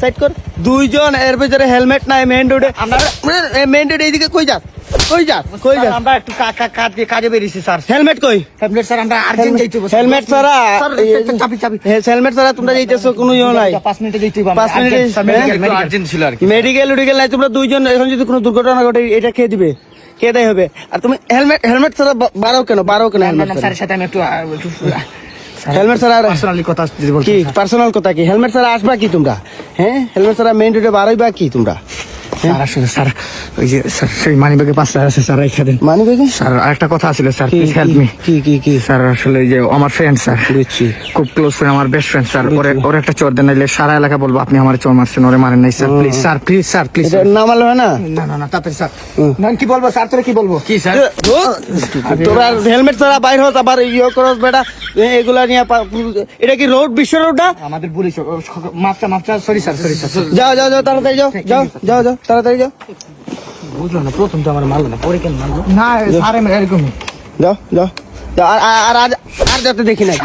Side কর দুইজন এর ভিতরে হেলমেট নাই মেইন রোডে মেইন রোডে এইদিকে কই যাস আমরা একটু কাজে বেরিয়েছি স্যার। হেলমেট কই হেলমেট স্যার আমরা আর্জেন্ট যাইতে হবে। হেলমেট ছাড়া চাবি চাবি হেলমেট ছাড়া তোমরা যাইতেছো কোনো ইয়ে নাই 5 মিনিটে যাইতে হবে। 5 মিনিটে আর্জেন্ট ছিল আর কি। মেডিকেল নাই তোমরা দুইজন এখন যদি কোনো দুর্ঘটনা ঘটে এটা কে দিবে কে দেয় হবে আর তুমি হেলমেট ছাড়া বাড়াও কেন হেলমেট স্যারের সাথে আমি একটু হেলমেট ছাড়া পার্সোনালি কথা বলছি কি পার্সোনাল কথা কি হেলমেট ছাড়া আসবা কি তোমরা হ্যাঁ হেলমেট ছাড়া মেইন রোডে বাড়াইবা কি তোমরা স্যার। আসলে স্যার ওই যে স্যার সেই মানিব্যাগে 5 টাকা আছে স্যার এখানে। মানিব্যাগে স্যার আরেকটা কথা ছিল স্যার, প্লিজ হেল্প মি। কি স্যার আসলে যে আমার ফ্রেন্ড স্যার, বুঝছি খুব ক্লোজ ফ্রেন্ড, আমার বেস্ট ফ্রেন্ড স্যার, ওর একটা চোর দেন নাইলে সারা এলাকা বলবো আপনি আমার চোর মারছেন, ওরে মারেন নাই sir. Please sir, please sir, please. এটা নামালো হয় না না তাড়াতাড়ি স্যার। না কি বলবো স্যার, তোরে কি বলবো কি স্যার? তোরা হেলমেট ছাড়া বাইর হত আবার ইয়ে করস বেটা এগুলা নিয়ে এটা কি রোড বিশ্ব রোডটা আমাদের পুলিশ মাফটা সরি স্যার। যাও তাড়াতাড়ি যাও তাড়াতাড়ি যাও বুঝলো না, প্রথম তো আমার মারলো না, পরে কেন মারলো? না স্যার আমি এরকমই। যাও আর যাতে দেখি নাই